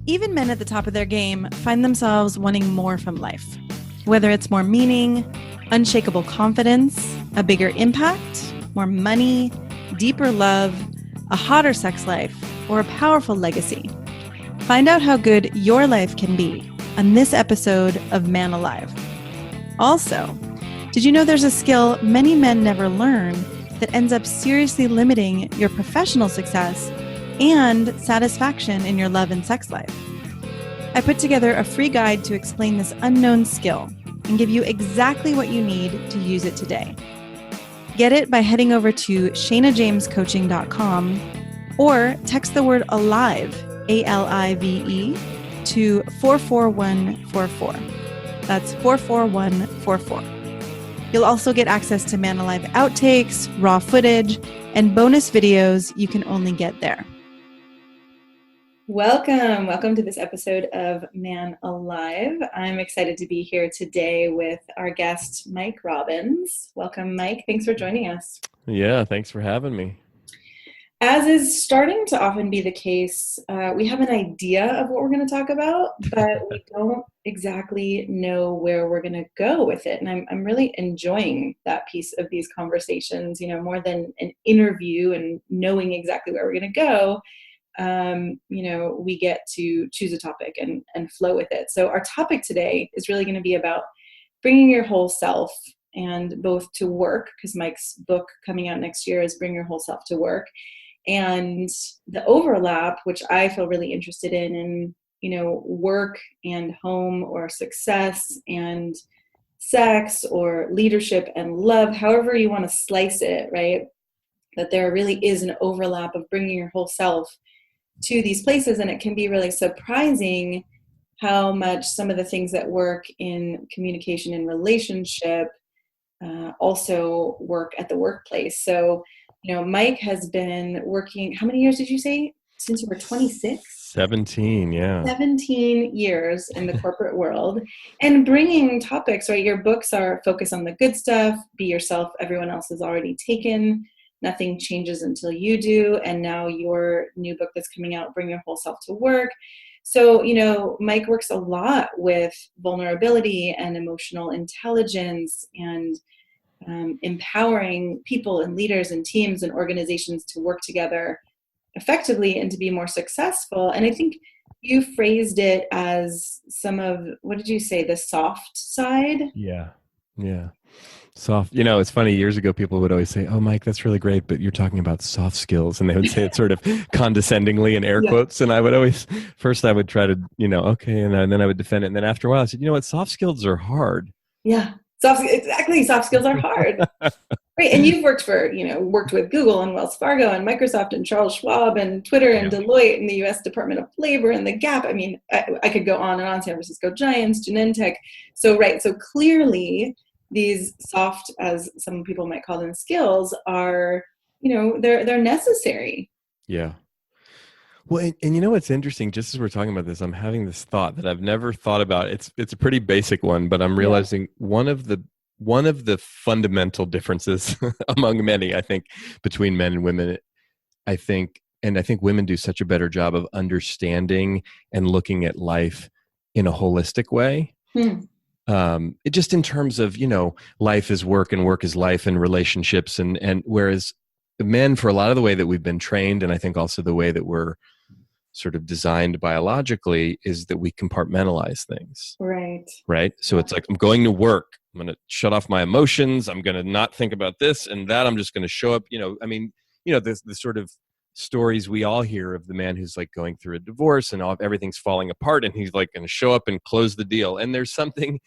Even men at the top of their game find themselves wanting more from life. Whether it's more meaning, unshakable confidence, a bigger impact, more money, deeper love, a hotter sex life, or a powerful legacy. Find out how good your life can be on this episode of Man Alive. Also, did you know there's a skill many men never learn that ends up seriously limiting your professional success and satisfaction in your love and sex life? I put together a free guide to explain this unknown skill and give you exactly what you need to use it today. Get it by heading over to ShaynaJamesCoaching.com or text the word ALIVE, ALIVE, to 44144. That's 44144. You'll also get access to Man Alive outtakes, raw footage, and bonus videos you can only get there. Welcome to this episode of Man Alive. I'm excited to be here today with our guest, Mike Robbins. Welcome, Mike. Thanks for joining us. Yeah, thanks for having me. As is starting to often be the case, we have an idea of what we're going to talk about, but we don't exactly know where we're going to go with it. And I'm really enjoying that piece of these conversations, more than an interview and knowing exactly where we're going to go. We get to choose a topic and flow with it. So our topic today is really going to be about bringing your whole self, and both to work, because Mike's book coming out next year is Bring Your Whole Self to Work, and the overlap, which I feel really interested in, work and home, or success and sex, or leadership and love, however you want to slice it, right? That there really is an overlap of bringing your whole self to these places. And it can be really surprising how much some of the things that work in communication and relationship also work at the workplace. So, Mike has been working, how many years did you say? Since you were 26? 17, yeah. 17 years in the corporate world, and bringing topics, right? Your books are focused on the good stuff, be yourself, everyone else is already taken. Nothing changes until you do. And now your new book that's coming out, Bring Your Whole Self to Work. So, Mike works a lot with vulnerability and emotional intelligence and empowering people and leaders and teams and organizations to work together effectively and to be more successful. And I think you phrased it as some of, what did you say, the soft side? Yeah. Soft. It's funny, years ago, people would always say, "Oh, Mike, that's really great, but you're talking about soft skills." And they would say it sort of condescendingly in air quotes. And I would always, first I would try to, okay. And then I would defend it. And then after a while I said, what, soft skills are hard. Yeah. Exactly. Soft skills are hard. Right. And you've worked with Google and Wells Fargo and Microsoft and Charles Schwab and Twitter and Deloitte and the U.S. Department of Labor and the Gap. I mean, I could go on and on. San Francisco Giants, Genentech. So, right. So clearly these soft, as some people might call them, skills are, they're necessary. Yeah. Well, and what's interesting, just as we're talking about this, I'm having this thought that I've never thought about. It's a pretty basic one, but I'm realizing one of the fundamental differences among many, I think, between men and women, I think women do such a better job of understanding and looking at life in a holistic way. It just in terms of, life is work and work is life, and relationships, and whereas the men, for a lot of the way that we've been trained, and I think also the way that we're sort of designed biologically, is that we compartmentalize things. Right. So it's like, I'm going to work. I'm going to shut off my emotions. I'm going to not think about this and that. I'm just going to show up. The sort of stories we all hear of the man who's like going through a divorce and everything's falling apart, and he's like going to show up and close the deal. And there's something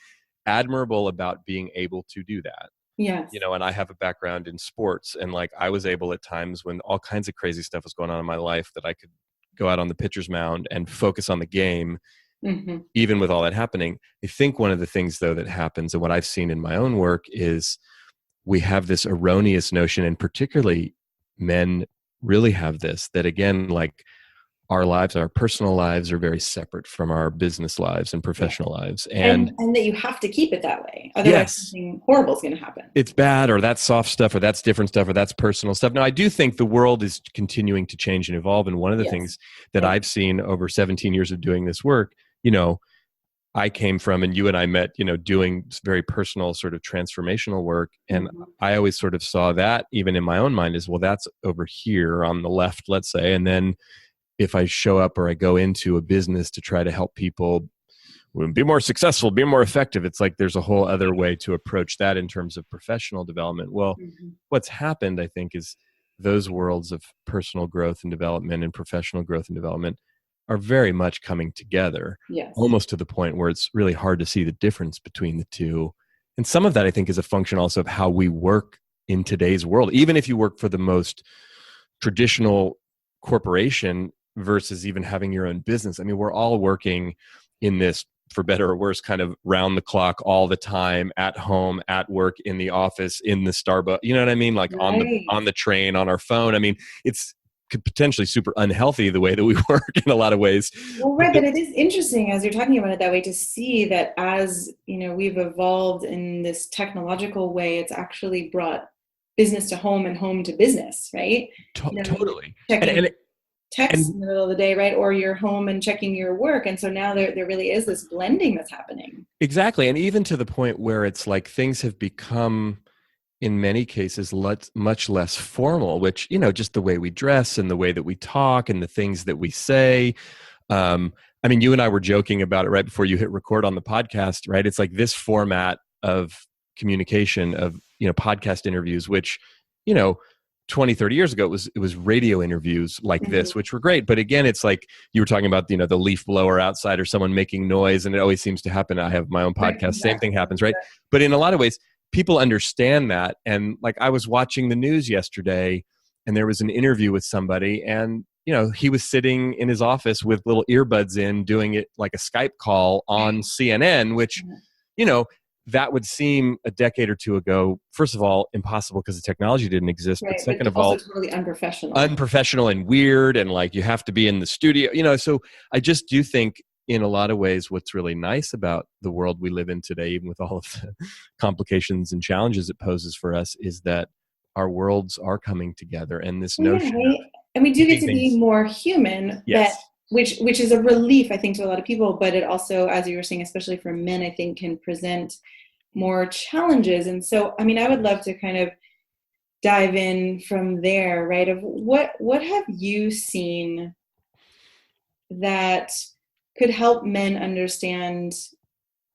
admirable about being able to do that. Yes. And I have a background in sports, and like I was able at times when all kinds of crazy stuff was going on in my life that I could go out on the pitcher's mound and focus on the game, even with all that happening. I think one of the things, though, that happens, and what I've seen in my own work, is we have this erroneous notion, and particularly men really have this, that again, like our lives, our personal lives, are very separate from our business lives and Yeah. professional lives. And And that you have to keep it that way. Otherwise yes, something horrible is going to happen. it's bad, or that's soft stuff, or that's different stuff, or that's personal stuff. Now, I do think the world is continuing to change and evolve. And one of the Yes. things that Yeah. I've seen over 17 years of doing this work, you know, I came from, and you and I met, doing very personal sort of transformational work. And Mhm. I always sort of saw that even in my own mind as, well, that's over here on the left, let's say. And then if I show up or I go into a business to try to help people be more successful, be more effective, it's like there's a whole other way to approach that in terms of professional development. Well, Mhm. what's happened, I think, is those worlds of personal growth and development and professional growth and development are very much coming together, Yes. almost to the point where it's really hard to see the difference between the two. And some of that, I think, is a function also of how we work in today's world. Even if you work for the most traditional corporation versus even having your own business, I mean, we're all working in this, for better or worse, kind of round the clock all the time, at home, at work, in the office, in the Starbucks, you know what I mean? Like Right. on the train, on our phone. I mean, it's potentially super unhealthy the way that we work in a lot of ways. Well, But right, but it is interesting as you're talking about it that way to see that as, we've evolved in this technological way, it's actually brought business to home and home to business, right? You're totally. And, checking and text and in the middle of the day, right? Or you're home and checking your work. And so now there really is this blending that's happening. exactly. And even to the point where it's like things have become, in many cases, much less formal, which, just the way we dress and the way that we talk and the things that we say. I mean, you and I were joking about it right before you hit record on the podcast, right? It's like this format of communication, of, podcast interviews, which, you know, 20, 30 years ago, it was radio interviews like Mhm. this, which were great. But again, it's like you were talking about, the leaf blower outside or someone making noise. And it always seems to happen. I have my own Right, podcast. Same thing exactly. happens, right? But in a lot of ways, people understand that. And like I was watching the news yesterday and there was an interview with somebody, and he was sitting in his office with little earbuds in, doing it like a Skype call on CNN, which, Yeah. you know, that would seem a decade or two ago, first of all, impossible because the technology didn't exist. But Right, but second of also all, totally unprofessional. unprofessional and weird. And like you have to be in the studio, so I just do think in a lot of ways, what's really nice about the world we live in today, even with all of the complications and challenges it poses for us, is that our worlds are coming together. And this Well, yeah, notion of right. And we do get keeping to be things, more human, that yes. which is a relief, I think, to a lot of people, but it also, as you were saying, especially for men, I think can present more challenges. And so, I mean, I would love to kind of dive in from there, right? Of what have you seen that could help men understand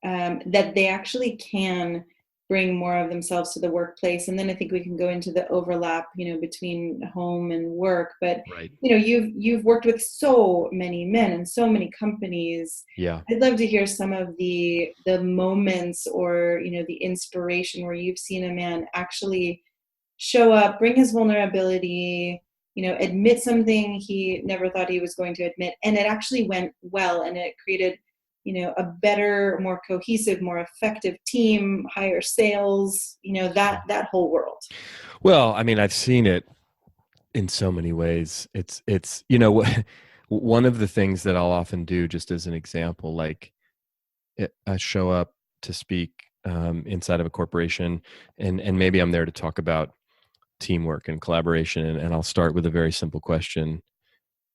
that they actually can bring more of themselves to the workplace? And then I think we can go into the overlap, between home and work. But Right. you've worked with so many men and so many companies. Yeah. I'd love to hear some of the moments, or the inspiration where you've seen a man actually show up, bring his vulnerability, admit something he never thought he was going to admit, and it actually went well, and it created, a better, more cohesive, more effective team, higher sales, that whole world. Well, I mean, I've seen it in so many ways. It's one of the things that I'll often do, just as an example, like I show up to speak inside of a corporation, and maybe I'm there to talk about teamwork and collaboration, and I'll start with a very simple question.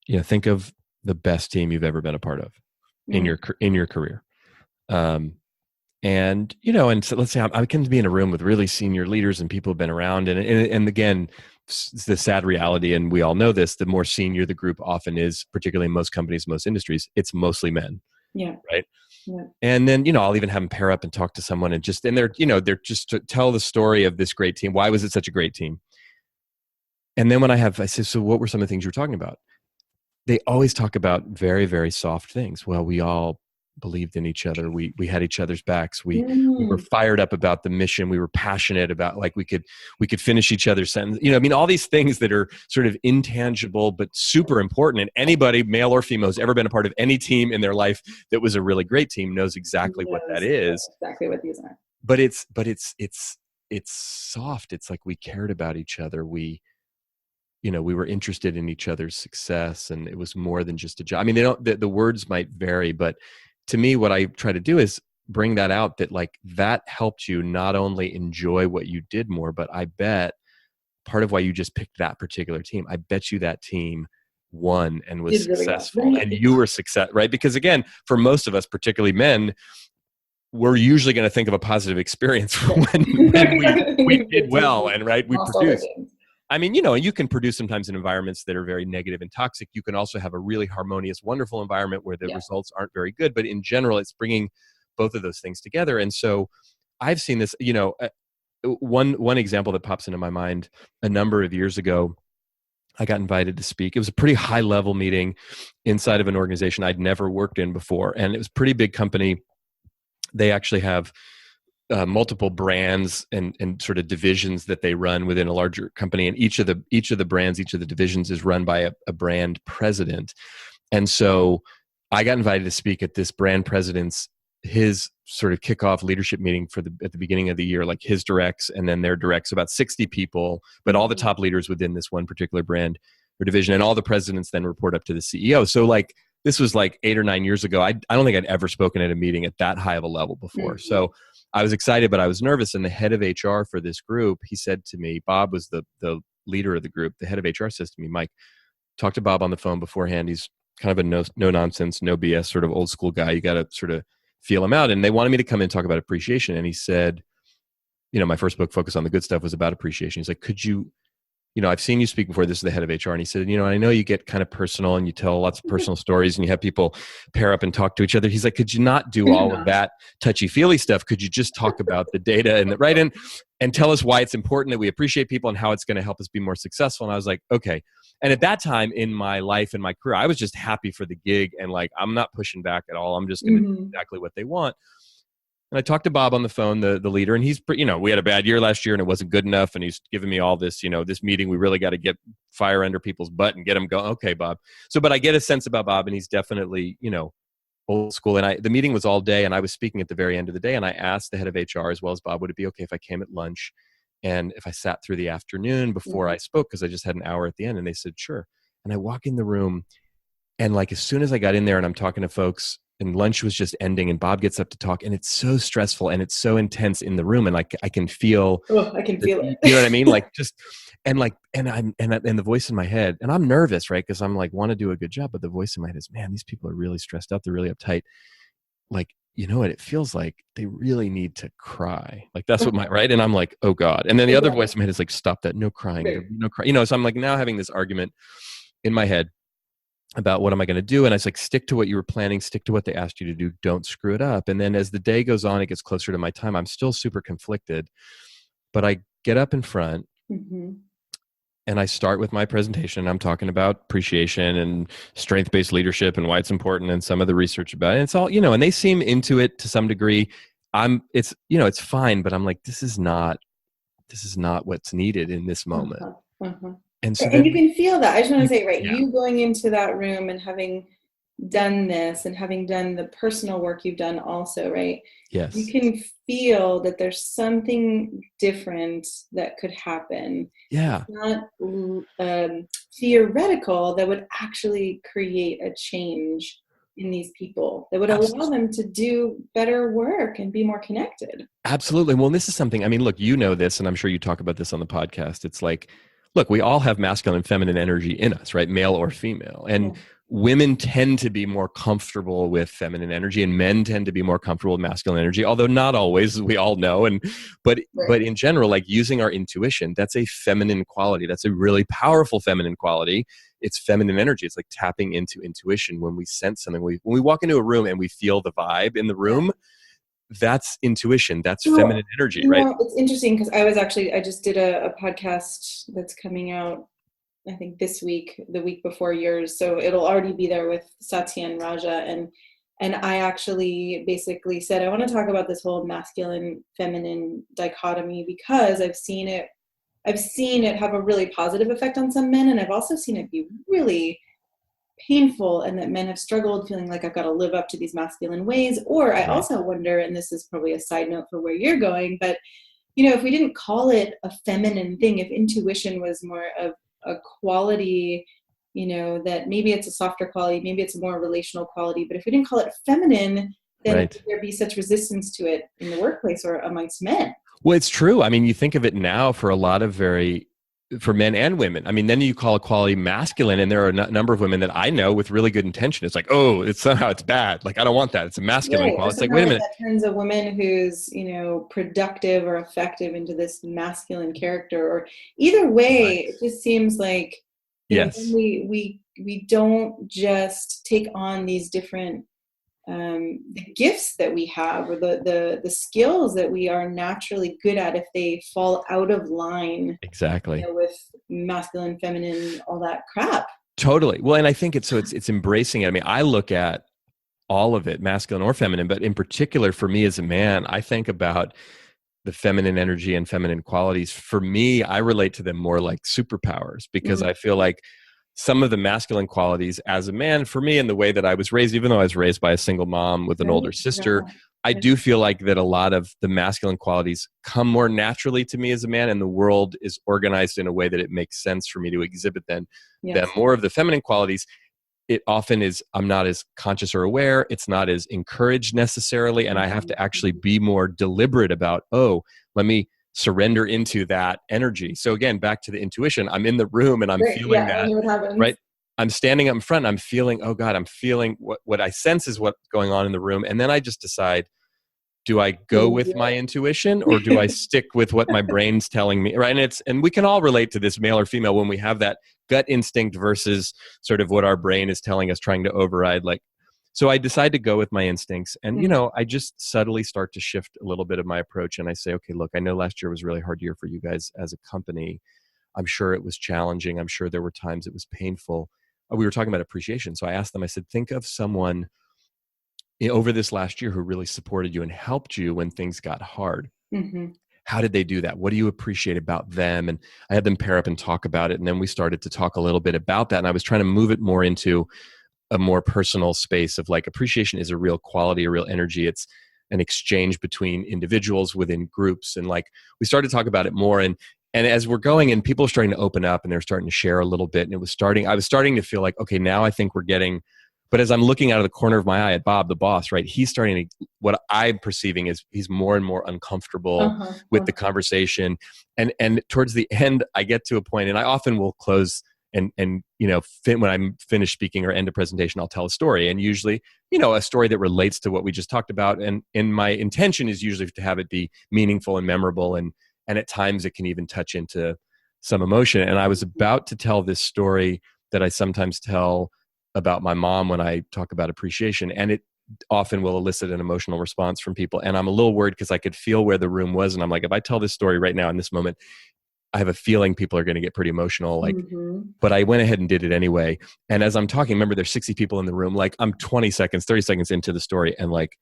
Think of the best team you've ever been a part of in Mm, your career. Um, and and so let's say I can be in a room with really senior leaders and people have been around, and again, the sad reality, and we all know this: the more senior the group often is, particularly in most companies, most industries, it's mostly men, yeah, right? yeah. And then I'll even have them pair up and talk to someone, and they're just to tell the story of this great team. Why was it such a great team? And then I say, so what were some of the things you were talking about? They always talk about very, very soft things. Well, we all believed in each other. We had each other's backs. We were Mm, fired up about the mission. We were passionate about, like, we could finish each other's sentence. I mean, all these things that are sort of intangible but super important. And anybody, male or female, who's ever been a part of any team in their life that was a really great team knows exactly what that knows is. exactly what these are. But it's soft. It's like we cared about each other. we were interested in each other's success, and it was more than just a job. I mean, they don't, the words might vary, but to me, what I try to do is bring that out, that like that helped you not only enjoy what you did more, but I bet part of why you just picked that particular team, I bet you that team won and was Did really well. successful, and you were success, right? Because again, for most of us, particularly men, we're usually going to think of a positive experience when we did well, and right, we produced. I mean, you can produce sometimes in environments that are very negative and toxic. You can also have a really harmonious, wonderful environment where the results aren't very good. But in general, it's bringing both of those things together. And so I've seen this, one example that pops into my mind. A number of years ago, I got invited to speak. It was a pretty high level meeting inside of an organization I'd never worked in before. And it was a pretty big company. They actually have multiple brands and sort of divisions that they run within a larger company, and each of the brands, each of the divisions is run by a brand president. And so I got invited to speak at this brand president's, his sort of kickoff leadership meeting at the beginning of the year, like his directs and then their directs, about 60 people, but all the top leaders within this one particular brand or division, and all the presidents then report up to the CEO. So like, this was like 8 or 9 years ago. I don't think I'd ever spoken at a meeting at that high of a level before. Mm-hmm. So I was excited, but I was nervous. And the head of HR for this group, he said to me, Bob was the leader of the group. The head of HR says to me, Mike, talk to Bob on the phone beforehand. He's kind of a no nonsense, no BS sort of old school guy. You got to sort of feel him out. And they wanted me to come in and talk about appreciation. And he said, my first book, Focus on the Good Stuff, was about appreciation. He's like, could you, I've seen you speak before. This is the head of HR. And he said, I know you get kind of personal and you tell lots of personal stories and you have people pair up and talk to each other. He's like, could you not do all of that touchy-feely stuff? Could you just talk about the data and tell us why it's important that we appreciate people and how it's going to help us be more successful? And I was like, okay. And at that time in my life and my career, I was just happy for the gig. And like, I'm not pushing back at all. I'm just going to do exactly what they want. And I talked to Bob on the phone, the leader, and he's, we had a bad year last year and it wasn't good enough. And he's giving me all this, this meeting, we really got to get fire under people's butt and get them going. Okay, Bob. So, but I get a sense about Bob, and he's definitely, old school. And the meeting was all day, and I was speaking at the very end of the day. And I asked the head of HR as well as Bob, would it be okay if I came at lunch and if I sat through the afternoon before I spoke? Because I just had an hour at the end. And they said, sure. And I walk in the room, and like, as soon as I got in there and I'm talking to folks, and lunch was just ending, and Bob gets up to talk, and it's so stressful and it's so intense in the room. And like, I can feel it. You know what I mean? Like just, and the voice in my head, and I'm nervous, right? Cause I'm like, want to do a good job. But the voice in my head is, man, these people are really stressed out. They're really uptight. Like, you know what? It feels like they really need to cry. Like that's what right. And I'm like, oh God. And then the other voice in my head is like, stop that. No crying. Right. No crying. So I'm like now having this argument in my head about what am I going to do? And I was like, stick to what you were planning, stick to what they asked you to do. Don't screw it up. And then as the day goes on, it gets closer to my time. I'm still super conflicted, but I get up in front and I start with my presentation. I'm talking about appreciation and strength-based leadership and why it's important and some of the research about it. And it's all, and they seem into it to some degree. It's fine, but I'm like, this is not what's needed in this moment. And you can feel that. I just want to say, right, you going into that room and having done this and having done the personal work you've done also, right? Yes. You can feel that there's something different that could happen. Yeah. It's not theoretical, that would actually create a change in these people that would allow them to do better work and be more connected. Absolutely. Well, this is something, I mean, look, this, and I'm sure you talk about this on the podcast. It's like, look, we all have masculine and feminine energy in us, right? Male or female. And women tend to be more comfortable with feminine energy, and men tend to be more comfortable with masculine energy, although not always, as we all know. But in general, like using our intuition, that's a feminine quality. That's a really powerful feminine quality. It's feminine energy. It's like tapping into intuition when we sense something. When we walk into a room and we feel the vibe in the room, that's intuition. That's feminine energy, right? It's interesting because I just did a podcast that's coming out, I think this week, the week before yours. So it'll already be there with Satya and Raja. And I actually basically said, I want to talk about this whole masculine, feminine dichotomy because I've seen it have a really positive effect on some men. And I've also seen it be really painful, and that men have struggled feeling like I've got to live up to these masculine ways. Or I also wonder, and this is probably a side note for where you're going, but if we didn't call it a feminine thing, if intuition was more of a quality, that maybe it's a softer quality, maybe it's a more relational quality, but if we didn't call it feminine, then Right. would there be such resistance to it in the workplace or amongst men? Well, it's true. I mean, you think of it now for a lot of for men and women. I mean, then you call equality masculine, and there are a number of women that I know with really good intention. It's like, oh, it's somehow it's bad. Like, I don't want that. It's a masculine Right. Or equality. It's like, somehow wait a like minute. that turns a woman who's, productive or effective into this masculine character. Or either way, Right. it just seems like, when Yes. we don't just take on these different the gifts that we have, or the skills that we are naturally good at, if they fall out of line, Exactly. with masculine, feminine, all that crap. Totally. Well, and I think it's embracing it. I mean, I look at all of it, masculine or feminine, but in particular for me as a man, I think about the feminine energy and feminine qualities. For me, I relate to them more like superpowers, because Mm, I feel like some of the masculine qualities as a man, for me, in the way that I was raised, even though I was raised by a single mom with an older right. sister, Yeah. I Yeah. do feel like that a lot of the masculine qualities come more naturally to me as a man, and the world is organized in a way that it makes sense for me to exhibit them. Yes. More of the feminine qualities, it often is, I'm not as conscious or aware, it's not as encouraged necessarily, and I have Mhm. to actually be more deliberate about, oh, let me surrender into that energy. So again, back to the intuition, I'm in the room and I'm Great. feeling Yeah. I that, know what happens. right? I'm standing up in front, I'm feeling, oh God, I'm feeling what I sense is what's going on in the room, and then I just decide, do I Do go you with do my intuition, or do I stick with what my brain's telling me? Right. And we can all relate to this, male or female, when we have that gut instinct versus sort of what our brain is telling us, trying to override. Like, so I decide to go with my instincts, and, it? I just subtly start to shift a little bit of my approach. And I say, okay, look, I know last year was a really hard year for you guys as a company. I'm sure it was challenging. I'm sure there were times it was painful. We were talking about appreciation. So I asked them, I said, think of someone over this last year who really supported you and helped you when things got hard. Mm-hmm. How did they do that? What do you appreciate about them? And I had them pair up and talk about it. And then we started to talk a little bit about that. And I was trying to move it more into a more personal space of like, appreciation is a real quality, a real energy. It's an exchange between individuals within groups. And like, we started to talk about it more. And as we're going, and people are starting to open up and they're starting to share a little bit. And I was starting to feel like, okay, now I think we're getting, but as I'm looking out of the corner of my eye at Bob, the boss, right, he's starting to, what I'm perceiving is he's more and more uncomfortable Uh-huh. with the Uh-huh. conversation. And towards the end, I get to a point, and I often will close and when I'm finished speaking or end a presentation, I'll tell a story, and usually, a story that relates to what we just talked about. And my intention is usually to have it be meaningful and memorable, and at times it can even touch into some emotion. And I was about to tell this story that I sometimes tell about my mom when I talk about appreciation, and it often will elicit an emotional response from people. And I'm a little worried because I could feel where the room was, and I'm like, if I tell this story right now in this moment, I have a feeling people are going to get pretty emotional. Like, Mm-hmm. but I went ahead and did it anyway. And as I'm talking, remember, there's 60 people in the room. Like, I'm 20 seconds, 30 seconds into the story, and like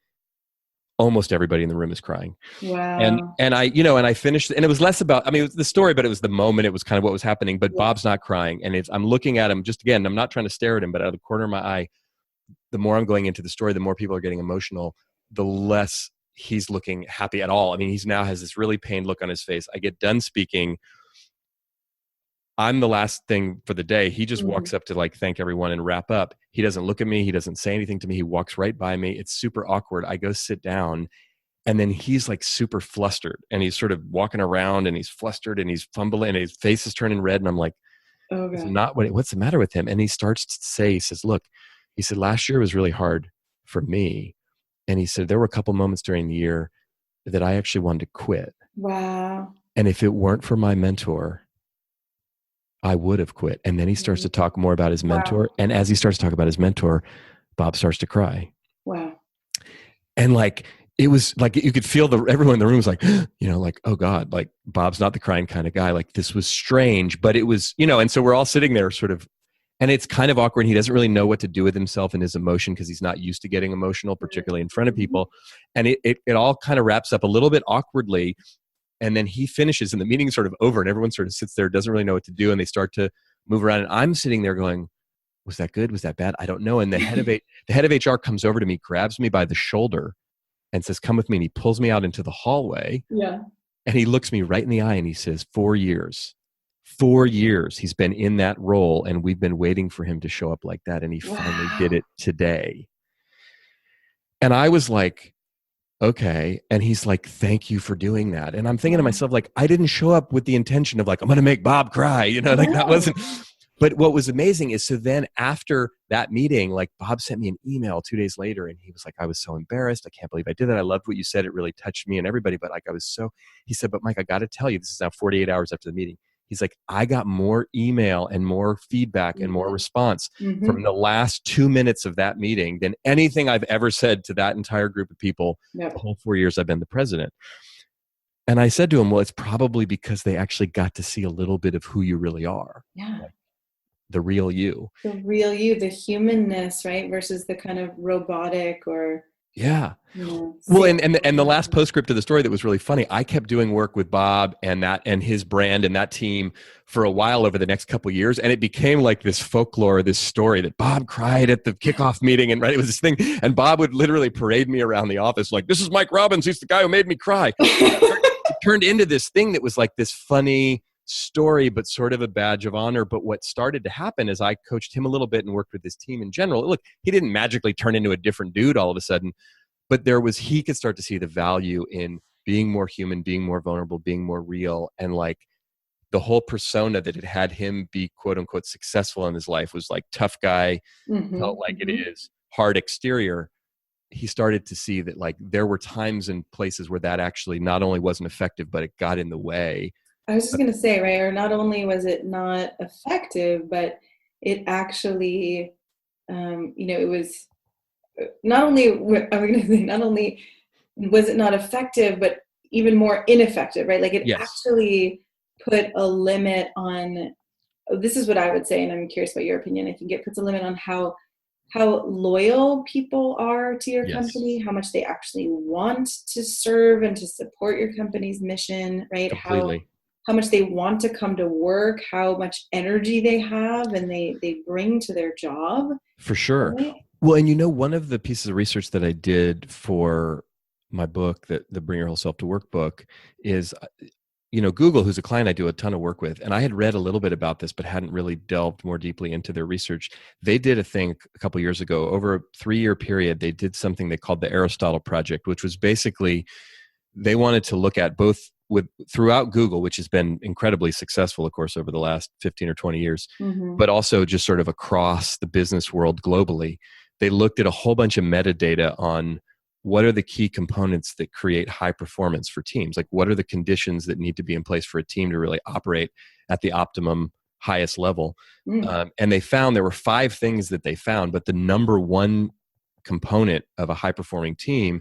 almost everybody in the room is crying. And Wow. and I, and I finished, and it was less about, I mean, it was the story, but it was the moment. It was kind of what was happening. But Yeah. Bob's not crying, and I'm looking at him. Just again, I'm not trying to stare at him, but out of the corner of my eye, the more I'm going into the story, the more people are getting emotional, the less he's looking happy at all. I mean, he's now has this really pained look on his face. I get done speaking, I'm the last thing for the day. He just Mm-hmm. walks up to like thank everyone and wrap up. He doesn't look at me. He doesn't say anything to me. He walks right by me. It's super awkward. I go sit down, and then he's like super flustered, and he's sort of walking around, and he's flustered, and he's fumbling, and his face is turning red. And I'm like, Oh it's God. not what's the matter with him? And he starts to say, he says, look, he said, last year was really hard for me. And he said, there were a couple moments during the year that I actually wanted to quit. Wow. And if it weren't for my mentor, I would have quit. And then he starts to talk more about his Wow. mentor. And as he starts to talk about his mentor, Bob starts to cry. Wow. And like, it was like, you could feel everyone in the room was like, like, oh God, like Bob's not the crying kind of guy. Like, this was strange, but it was, and so we're all sitting there sort of, and it's kind of awkward. He doesn't really know what to do with himself and his emotion, because he's not used to getting emotional, particularly in front of Mm-hmm. people. And it all kind of wraps up a little bit awkwardly. And then he finishes, and the meeting's sort of over, and everyone sort of sits there, doesn't really know what to do. And they start to move around. And I'm sitting there going, was that good? Was that bad? I don't know. And the head of HR comes over to me, grabs me by the shoulder, and says, come with me. And he pulls me out into the hallway, Yeah. and he looks me right in the eye, and he says, 4 years, 4 years he's been in that role, and we've been waiting for him to show up like that, and he finally did Wow. it today. And I was like, okay. And he's like, thank you for doing that. And I'm thinking to Wow. myself, like, I didn't show up with the intention of like, I'm going to make Bob cry, like that No. wasn't. But what was amazing is, so then after that meeting, like Bob sent me an email 2 days later, and he was like, I was so embarrassed. I can't believe I did that. I loved what you said. It really touched me and everybody. But like, he said, but Mike, I got to tell you, this is now 48 hours after the meeting. He's like, I got more email and more feedback and more response Mm-hmm. from the last 2 minutes of that meeting than anything I've ever said to that entire group of people the Yep. whole 4 years I've been the president. And I said to him, well, it's probably because they actually got to see a little bit of who you really are, Yeah. like the real you. The real you, the humanness, right? Versus the kind of robotic or, Yeah. Well, sales. and the last postscript of the story that was really funny, I kept doing work with Bob and his brand and that team for a while over the next couple of years, and it became like this folklore, this story that Bob cried at the kickoff meeting, and right, it was this thing, and Bob would literally parade me around the office like, "This is Mike Robbins, he's the guy who made me cry." It turned into this thing that was like this funny story, but sort of a badge of honor. But what started to happen is I coached him a little bit and worked with his team in general. Look, he didn't magically turn into a different dude all of a sudden, but he could start to see the value in being more human, being more vulnerable, being more real. And like the whole persona that had him be quote unquote successful in his life was like tough guy, Mm-hmm. felt like it Mm-hmm. is, hard exterior. He started to see that like there were times and places where that actually not only wasn't effective, but it got in the way. I was just going to say, right, or not only was it not effective, but it actually, it was not only, I'm going to say, not only was it not effective, but even more ineffective, right? Like it Yes. actually put a limit on, this is what I would say, and I'm curious about your opinion. I think it puts a limit on how loyal people are to your Yes. company, how much they actually want to serve and to support your company's mission, right? How Completely. much they want to come to work, how much energy they have and they bring to their job, For sure. right? Well, and one of the pieces of research that I did for my book, the Bring Your Whole Self to Work book, is Google, who's a client I do a ton of work with, and I had read a little bit about this, but hadn't really delved more deeply into their research. They did a thing a couple of years ago, over a 3-year period. They did something they called the Aristotle Project, which was basically they wanted to look at both throughout Google, which has been incredibly successful, of course, over the last 15 or 20 years, Mm-hmm. but also just sort of across the business world globally. They looked at a whole bunch of metadata on what are the key components that create high performance for teams? Like, what are the conditions that need to be in place for a team to really operate at the optimum highest level? Mm. And they found there were 5 things that they found, but the number one component of a high performing team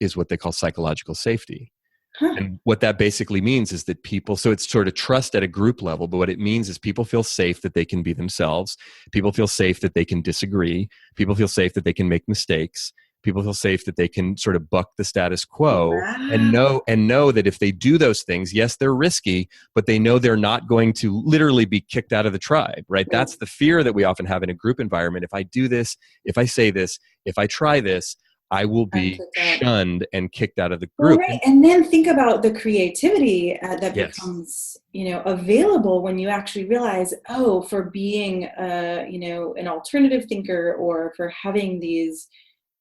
is what they call psychological safety. Huh. And what that basically means is that people, so it's sort of trust at a group level, but what it means is people feel safe that they can be themselves. People feel safe that they can disagree. People feel safe that they can make mistakes. People feel safe that they can sort of buck the status quo and Wow. know that if they do those things, yes, they're risky, but they know they're not going to literally be kicked out of the tribe, right? Right. That's the fear that we often have in a group environment. If I do this, if I say this, if I try this, I will I'm be kicked out. shunned and kicked out of the Well, group. right. And then think about the creativity that Yes. becomes, available when you actually realize, oh, for being, an alternative thinker or for having these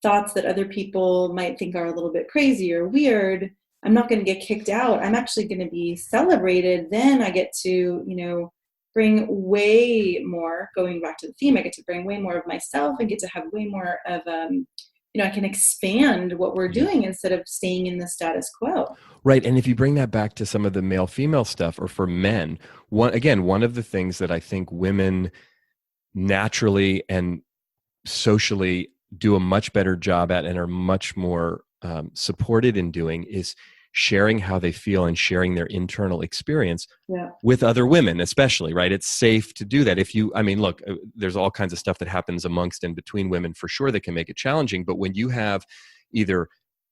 thoughts that other people might think are a little bit crazy or weird, I'm not going to get kicked out. I'm actually going to be celebrated. Then I get to, bring way more, going back to the theme, I get to bring way more of myself and get to have way more of, I can expand what we're Yes. doing instead of staying in the status quo. Right. And if you bring that back to some of the male female stuff, or for men, one of the things that I think women naturally and socially do a much better job at and are much more supported in doing is sharing how they feel and sharing their internal experience Yeah. with other women, especially, right? It's safe to do that. Look, there's all kinds of stuff that happens amongst and between women for sure that can make it challenging. But when you have either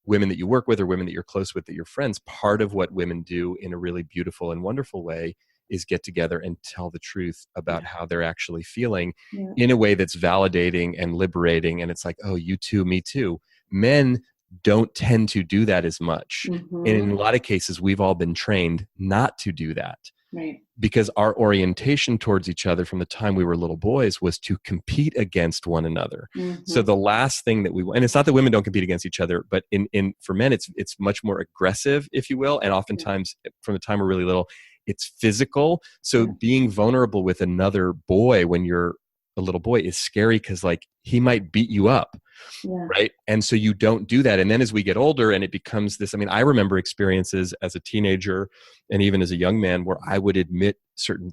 women that you work with or women that you're close with, that you're friends, part of what women do in a really beautiful and wonderful way is get together and tell the truth about how they're actually feeling Yeah. in a way that's validating and liberating. And it's like, oh, you too, me too. Men don't tend to do that as much. And Mm-hmm. in a lot of cases, we've all been trained not to do that. Right. because our orientation towards each other from the time we were little boys was to compete against one another. So Mm-hmm. the last thing that and it's not that women don't compete against each other, but in for men, it's much more aggressive, if you will. And Yeah. oftentimes from the time we're really little, it's physical. So Yeah. being vulnerable with another boy when you're a little boy is scary because like he might beat you up. Yeah. Right. And so you don't do that. And then as we get older and it becomes this, I mean, I remember experiences as a teenager and even as a young man where I would admit certain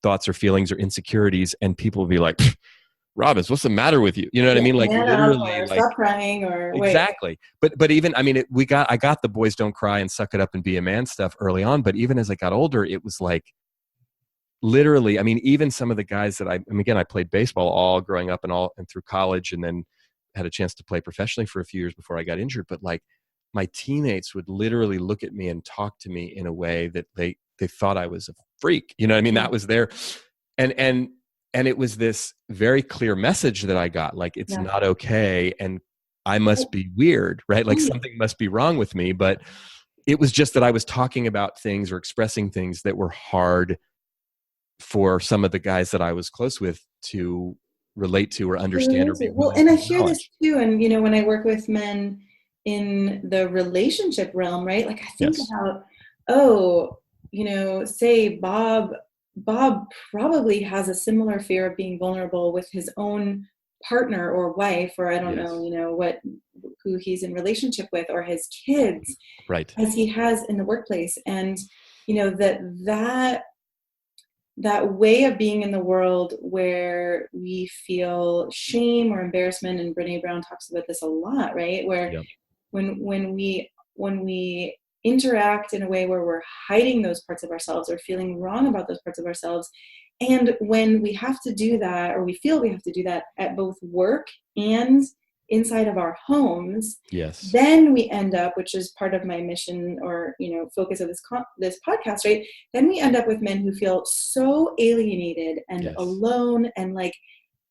thoughts or feelings or insecurities and people would be like, Robbins, what's the matter with you? You know what I Yeah. mean? Like Man up, literally or like, stop crying, or wait. exactly. But even, I mean, I got the boys don't cry and suck it up and be a man stuff early on. But even as I got older, it was like, literally, I mean, even some of the guys that I mean, again, I played baseball all growing up and through college and then had a chance to play professionally for a few years before I got injured. But like my teammates would literally look at me and talk to me in a way that they thought I was a freak. You know what I mean? Yeah. That was there. And, and, and it was this very clear message that I got, like, it's Yeah. not okay. And I must be weird, right? Like Right. something must be wrong with me. But it was just that I was talking about things or expressing things that were hard for some of the guys that I was close with to relate to or understand or be Well, willing and to I hear this acknowledge. too, and when I work with men in the relationship realm, right? Like I think Yes. about, oh, say Bob probably has a similar fear of being vulnerable with his own partner or wife, or I don't know, Yes. who he's in relationship with, or his kids, Right. as he has in the workplace. And that way of being in the world where we feel shame or embarrassment, and Brene Brown talks about this a lot, right? Where Yeah. when we interact in a way where we're hiding those parts of ourselves or feeling wrong about those parts of ourselves, and when we have to do that, or we feel we have to do that at both work and inside of our homes, Yes. then we end up, which is part of my mission, or focus of this podcast, right? Then we end up with men who feel so alienated and Yes. alone, and like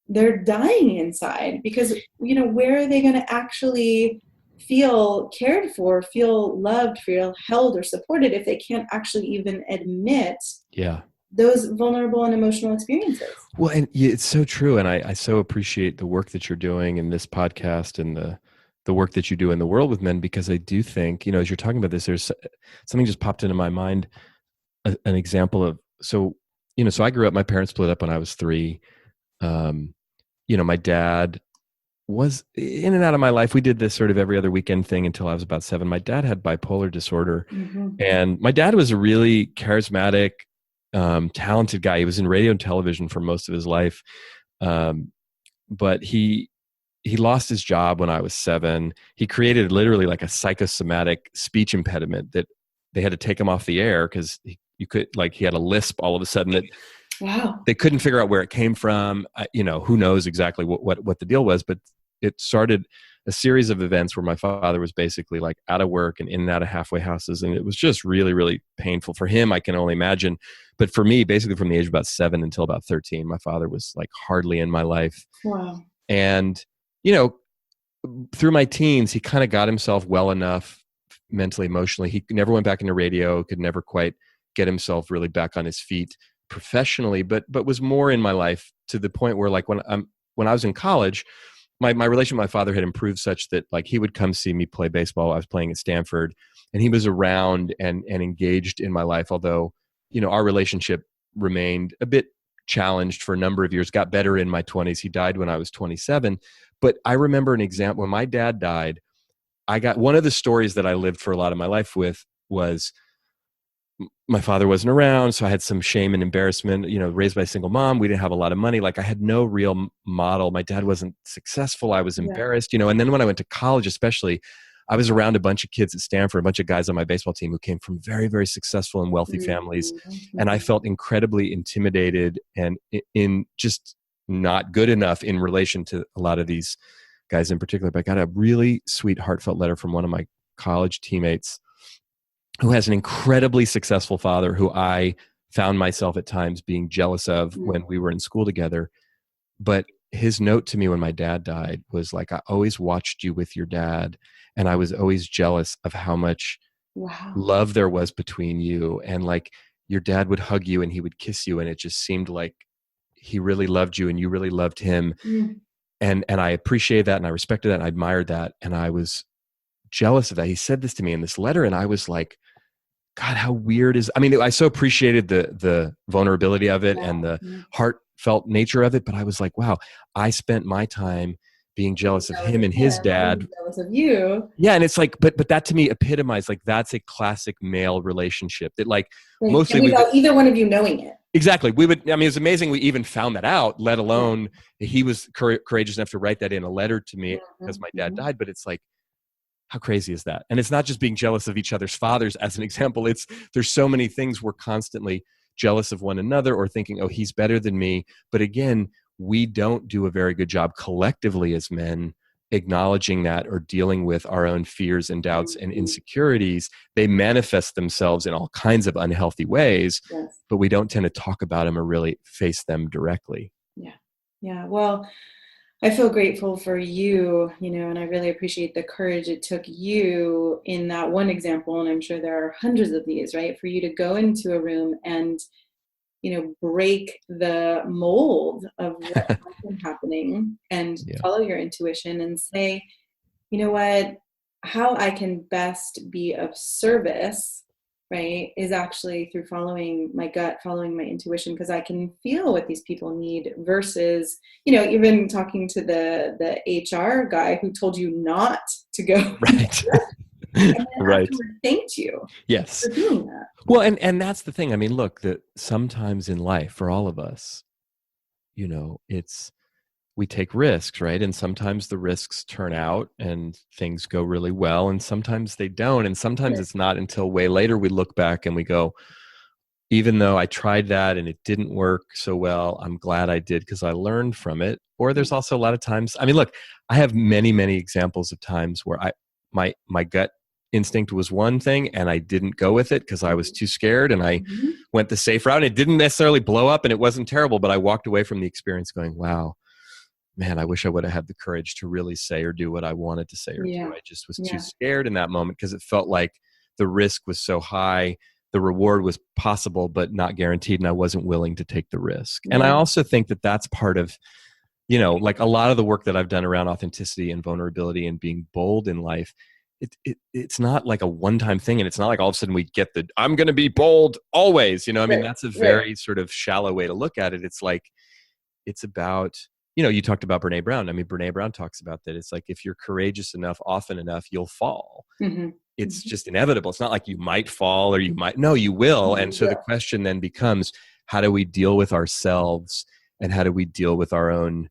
they're dying inside, because where are they going to actually feel cared for, feel loved, feel held or supported, if they can't actually even admit Yeah. those vulnerable and emotional experiences? Well, and it's so true. And I so appreciate the work that you're doing in this podcast and the work that you do in the world with men, because I do think, as you're talking about this, there's something just popped into my mind, an example of, so I grew up, my parents split up when I was 3. Um, my dad was in and out of my life. We did this sort of every other weekend thing until I was about 7. My dad had bipolar disorder, Mm-hmm. and my dad was a really charismatic, talented guy. He was in radio and television for most of his life, but he lost his job when I was 7. He created literally like a psychosomatic speech impediment that they had to take him off the air because he had a lisp all of a sudden that Wow. they couldn't figure out where it came from. Who knows exactly what the deal was, but it started a series of events where my father was basically like out of work and in and out of halfway houses. And it was just really, really painful for him. I can only imagine. But for me, basically from the age of about 7 until about 13, my father was like hardly in my life. Wow. And, you know, through my teens, he kind of got himself well enough mentally, emotionally. He never went back into radio, could never quite get himself really back on his feet professionally, but was more in my life, to the point where like when I was in college, my relation with my father had improved such that like he would come see me play baseball. I was playing at Stanford, and he was around and engaged in my life. Although, our relationship remained a bit challenged for a number of years, got better in my 20s. He died when I was 27. But I remember an example when my dad died. I got one of the stories that I lived for a lot of my life with was my father wasn't around. So I had some shame and embarrassment, raised by a single mom. We didn't have a lot of money. Like I had no real model. My dad wasn't successful. I was Yeah. embarrassed, and then when I went to college, especially, I was around a bunch of kids at Stanford, a bunch of guys on my baseball team who came from very, very successful and wealthy families. And I Mm-hmm. felt incredibly intimidated and in just not good enough in relation to a lot of these guys in particular. But I got a really sweet, heartfelt letter from one of my college teammates who has an incredibly successful father who I found myself at times being jealous of Mm. when we were in school together. But his note to me when my dad died was like, I always watched you with your dad, and I was always jealous of how much Wow. love there was between you. And like, your dad would hug you and he would kiss you, and it just seemed like he really loved you and you really loved him. Mm. And I appreciated that, and I respected that, and I admired that, and I was jealous of that. He said this to me in this letter, and I was like, God, how weird is, I mean, I so appreciated the vulnerability of it Yeah. and the Yeah. heartfelt nature of it. But I was like, wow, I spent my time being jealous of him and his dad. Jealous of you. Yeah. And it's like, but that to me epitomized, like, that's a classic male relationship that, like, mostly and without either one of you knowing it. exactly. We would, I mean, it's amazing we even found that out, let alone he was courageous enough to write that in a letter to me because my dad died. But it's like, how crazy is that? And it's not just being jealous of each other's fathers as an example. It's, there's so many things we're constantly jealous of one another or thinking, oh, he's better than me. But again, we don't do a very good job collectively as men acknowledging that or dealing with our own fears and doubts and insecurities. They manifest themselves in all kinds of unhealthy ways, but we don't tend to talk about them or really face them directly. Yeah. Yeah. Well, I feel grateful for you, and I really appreciate the courage it took you in that one example. And I'm sure there are hundreds of these, right? For you to go into a room and, break the mold of what has been happening and follow your intuition and say, you know what, how I can best be of service, right, is actually through following my gut, following my intuition, because I can feel what these people need versus, even talking to the HR guy who told you not to go. Right. And then right. Thanked you. Yes. For doing that. Well, and that's the thing. I mean, look, that sometimes in life for all of us, it's, we take risks, right? And sometimes the risks turn out and things go really well, and sometimes they don't. And sometimes it's not until way later we look back and we go, even though I tried that and it didn't work so well, I'm glad I did because I learned from it. Or there's also a lot of times, I mean, look, I have many, many examples of times where my gut instinct was one thing and I didn't go with it because I was too scared, and I went the safe route. And it didn't necessarily blow up and it wasn't terrible, but I walked away from the experience going, wow, man, I wish I would have had the courage to really say or do what I wanted to say or do. I just was too scared in that moment because it felt like the risk was so high. The reward was possible, but not guaranteed. And I wasn't willing to take the risk. And I also think that that's part of, like a lot of the work that I've done around authenticity and vulnerability and being bold in life. It's not like a one-time thing. And it's not like all of a sudden we get I'm going to be bold always, I mean, that's a very sort of shallow way to look at it. It's like, it's about, you talked about Brene Brown. I mean, Brene Brown talks about that. It's like, if you're courageous enough, often enough, you'll fall. It's just inevitable. It's not like you might fall or you might, no, you will. And so the question then becomes, how do we deal with ourselves and how do we deal with our own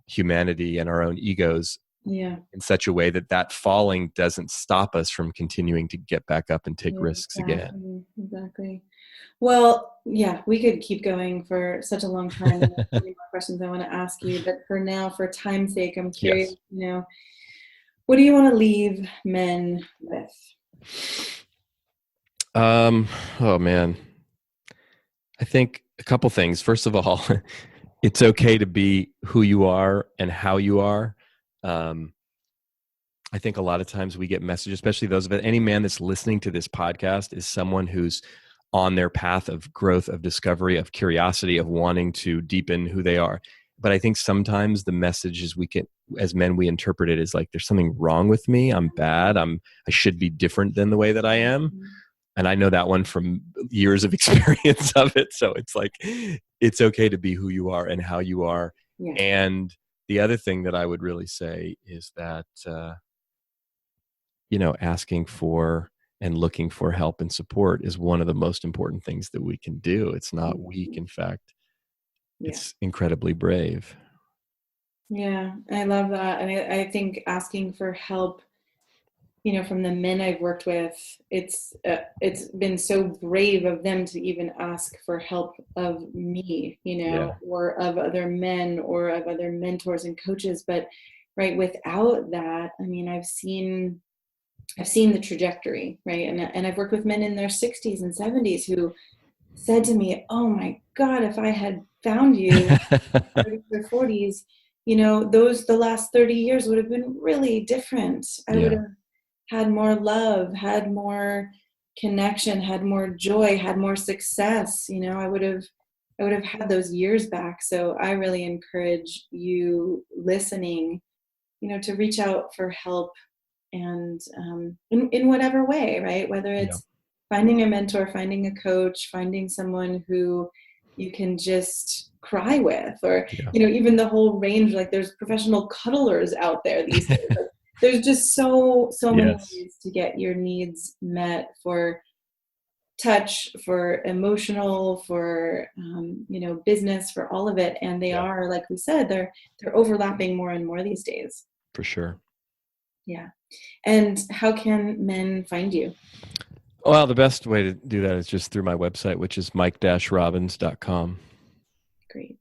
humanity and our own egos in such a way that falling doesn't stop us from continuing to get back up and take risks again. Exactly. Well, we could keep going for such a long time. There's so many more questions I want to ask you, but for now, for time's sake, I'm curious, what do you want to leave men with? Oh man. I think a couple things. First of all, it's okay to be who you are and how you are. I think a lot of times we get messages, especially those of it, any man that's listening to this podcast is someone who's on their path of growth, of discovery, of curiosity, of wanting to deepen who they are. But I think sometimes the messages we get as men, we interpret it as like, there's something wrong with me. I'm bad. I should be different than the way that I am. And I know that one from years of experience of it. So it's like, it's okay to be who you are and how you are. And the other thing that I would really say is that, asking for and looking for help and support is one of the most important things that we can do. It's not weak. In fact, it's incredibly brave. Yeah, I love that. And I think asking for help, from the men I've worked with, it's been so brave of them to even ask for help of me, or of other men or of other mentors and coaches. But right, without that, I mean, I've seen the trajectory, right? And I've worked with men in their 60s and 70s who said to me, oh my God, if I had found you in their 40s, the last 30 years would have been really different. I would have had more love, had more connection, had more joy, had more success. I would have had those years back. So I really encourage you listening, to reach out for help, and in whatever way, right? Whether Yeah. it's finding a mentor, finding a coach, finding someone who you can just cry with, or Yeah. even the whole range. Like, there's professional cuddlers out there these days. Like, there's just so many Yes. ways to get your needs met, for touch, for emotional, for business, for all of it. And they Yeah, are, like we said, they're overlapping more and more these days. for sure. Yeah. And how can men find you? Well, the best way to do that is just through my website, which is mike-robbins.com. Great.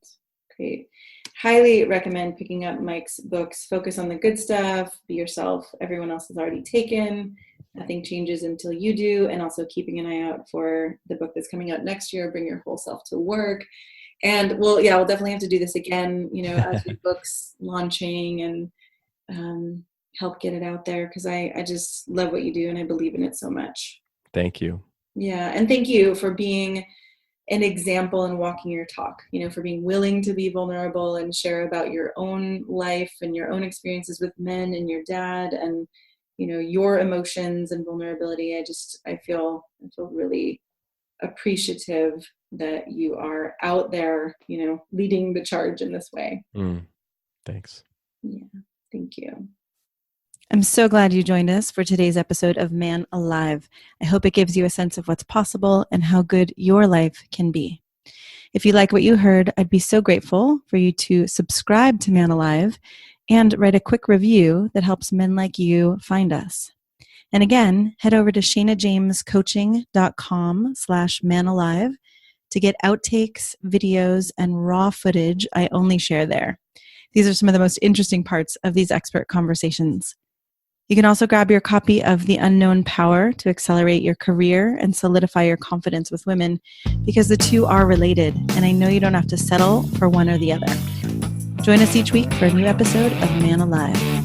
Highly recommend picking up Mike's books. Focus on the good stuff. Be yourself. Everyone else has already taken. Nothing changes until you do. And also keeping an eye out for the book that's coming out next year, Bring Your Whole Self to Work. And we'll definitely have to do this again, as your book's launching, and help get it out there, because I just love what you do and I believe in it so much. Thank you. Yeah. And thank you for being an example and walking your talk, for being willing to be vulnerable and share about your own life and your own experiences with men and your dad, and, your emotions and vulnerability. I feel really appreciative that you are out there, leading the charge in this way. Thanks. Yeah. Thank you. I'm so glad you joined us for today's episode of Man Alive. I hope it gives you a sense of what's possible and how good your life can be. If you like what you heard, I'd be so grateful for you to subscribe to Man Alive and write a quick review that helps men like you find us. And again, head over to shanajamescoaching.com/manalive to get outtakes, videos, and raw footage I only share there. These are some of the most interesting parts of these expert conversations. You can also grab your copy of The Unknown Power to accelerate your career and solidify your confidence with women, because the two are related, and I know you don't have to settle for one or the other. Join us each week for a new episode of Man Alive.